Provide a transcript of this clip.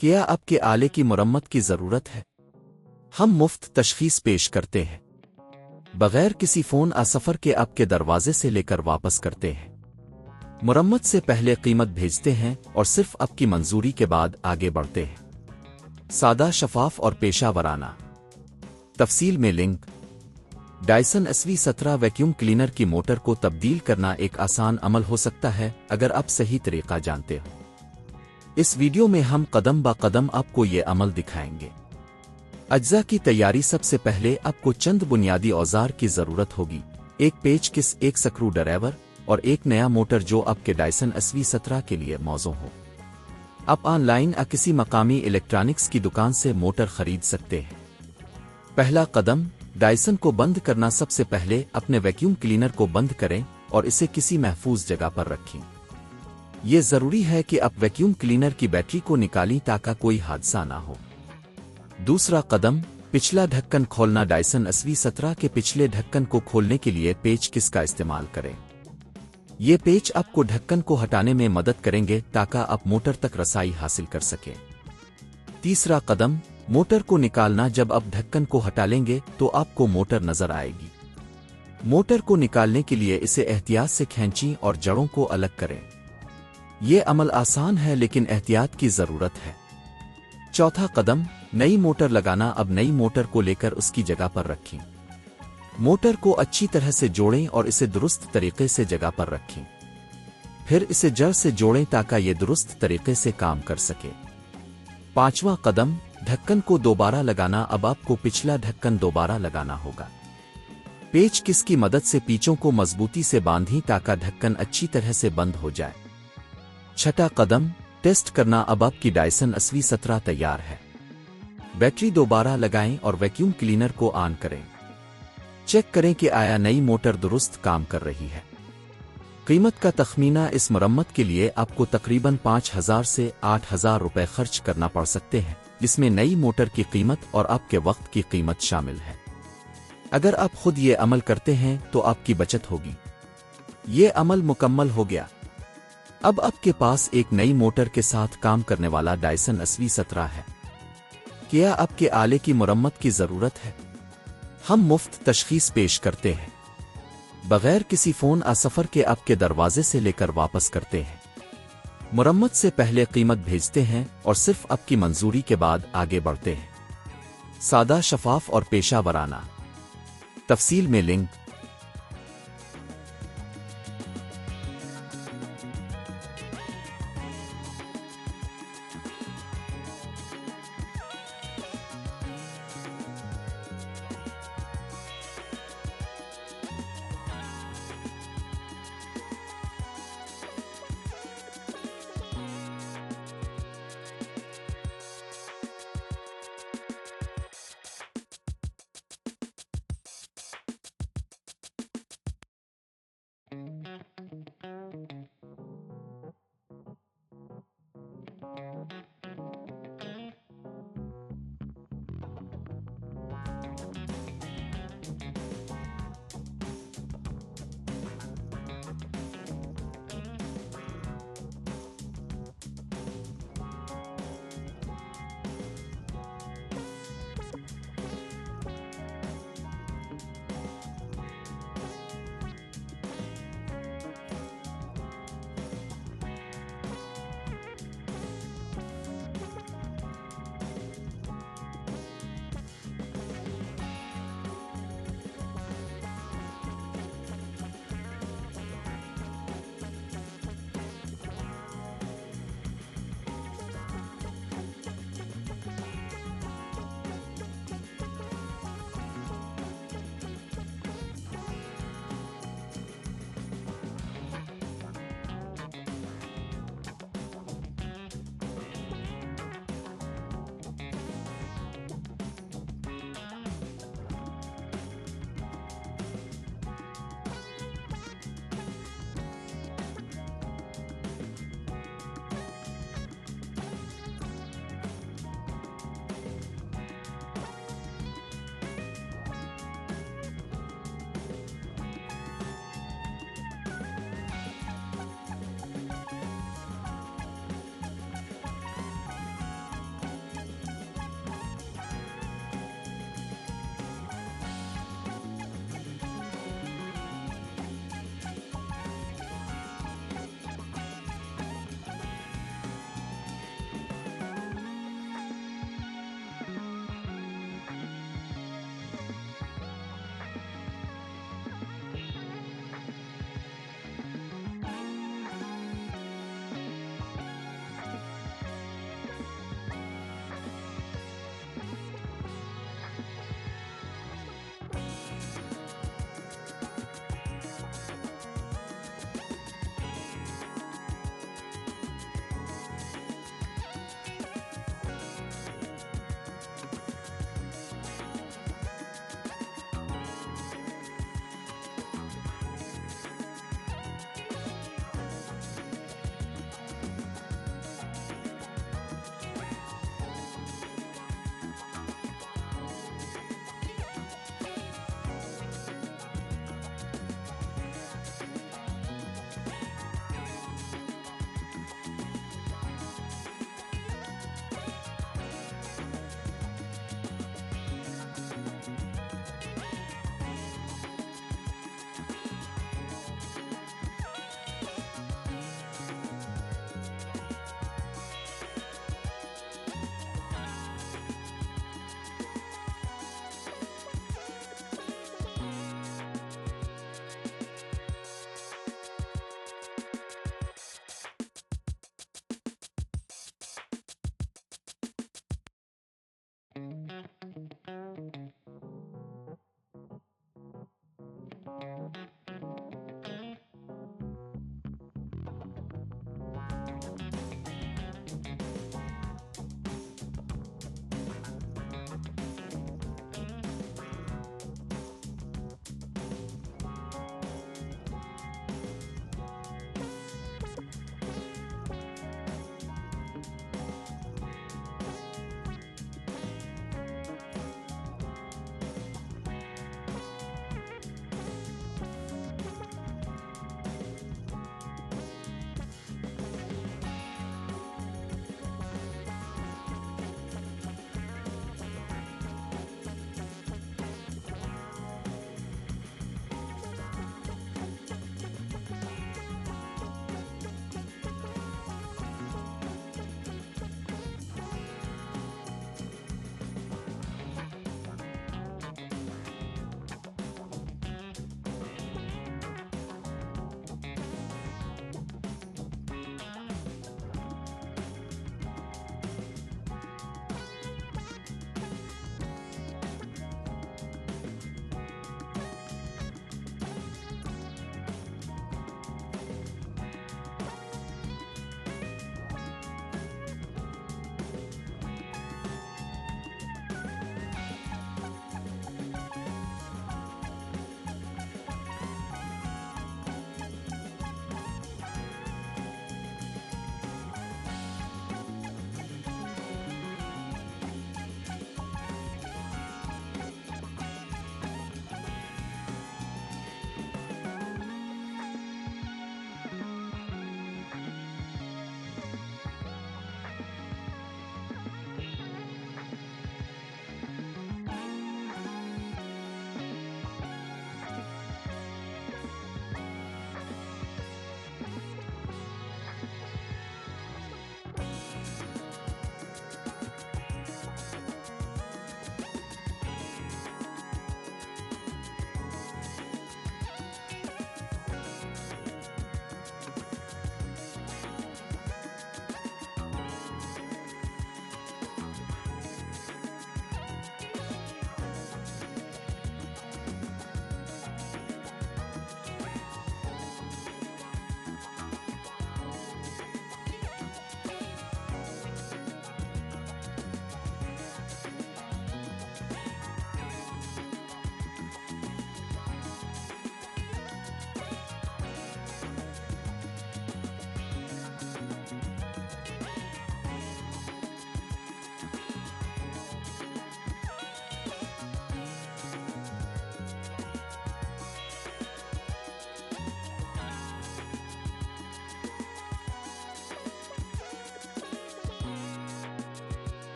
क्या आपके आले की मरम्मत की ज़रूरत है? हम मुफ्त तशखीस पेश करते हैं। बगैर किसी फ़ोन सफ़र के आपके दरवाजे से लेकर वापस करते हैं। मरम्मत से पहले क़ीमत भेजते हैं और सिर्फ आपकी मंजूरी के बाद आगे बढ़ते हैं। सादा, शफाफ और पेशा वराना। तफसील में link. Dyson SV17 vacuum cleaner की मोटर को तब्दील करना एक आसान अमल हो सकता है अगर आप सही तरीका जानते हो। इस वीडियो में हम कदम ब कदम आपको ये अमल दिखाएंगे। अज्जा की तैयारी। सबसे पहले आपको चंद बुनियादी औजार की ज़रूरत होगी। एक पेचकस, एक स्क्रू ड्राइवर और एक नया मोटर जो आपके डायसन SV17 के लिए मौजूद हो। आप ऑनलाइन किसी मकामी इलेक्ट्रॉनिक्स की दुकान से मोटर खरीद सकते हैं। पहला कदम, डायसन को बंद करना। सबसे पहले अपने वैक्यूम क्लीनर को बंद करें और इसे किसी महफूज जगह पर रखें। ये ज़रूरी है कि आप वैक्यूम क्लीनर की बैटरी को निकालें ताकि कोई हादसा ना हो। दूसरा कदम, पिछला ढक्कन खोलना। डायसन SV17 के पिछले ढक्कन को खोलने के लिए पेचकस का इस्तेमाल करें। ये पेच आपको ढक्कन को हटाने में मदद करेंगे ताकि आप मोटर तक रसाई हासिल कर सकें। तीसरा कदम, मोटर को निकालना। जब आप ढक्कन को हटा लेंगे तो आपको मोटर नजर आएगी। मोटर को निकालने के लिए इसे एहतियात से खींचें और जड़ों को अलग करें। ये अमल आसान है लेकिन एहतियात की ज़रूरत है। चौथा कदम, नई मोटर लगाना। अब नई मोटर को लेकर उसकी जगह पर रखें। मोटर को अच्छी तरह से जोड़ें और इसे दुरुस्त तरीके से जगह पर रखें। फिर इसे जड़ से जोड़ें ताकि ये दुरुस्त तरीके से काम कर सके। पांचवा कदम, ढक्कन को दोबारा लगाना। अब आपको पिछला ढक्कन दोबारा लगाना होगा। पेचकस की मदद से पीछों को मजबूती से बांधें ताकि ढक्कन अच्छी तरह से बंद हो जाए। छठा कदम, टेस्ट करना। अब आपकी डायसन SV17 तैयार है। बैटरी दोबारा लगाएं और वैक्यूम क्लीनर को ऑन करें। चेक करें कि आया नई मोटर दुरुस्त काम कर रही है। कीमत का तखमीना। इस मरम्मत के लिए आपको तकरीबन 5,000 से 8,000 रुपए खर्च करना पड़ सकते हैं, जिसमें नई मोटर की कीमत और आपके वक्त की कीमत शामिल है। अगर आप खुद ये अमल करते हैं तो आपकी बचत होगी। ये अमल मुकम्मल हो गया। अब आपके पास एक नई मोटर के साथ काम करने वाला डायसन SV17 है। क्या आपके आले की मरम्मत की ज़रूरत है? हम मुफ्त तशखीस पेश करते हैं। बगैर किसी फ़ोन सफ़र के आपके दरवाजे से लेकर वापस करते हैं। मरम्मत से पहले कीमत भेजते हैं और सिर्फ आपकी मंजूरी के बाद आगे बढ़ते हैं। सादा, शफाफ और पेशा वराना। तफसील में लिंक।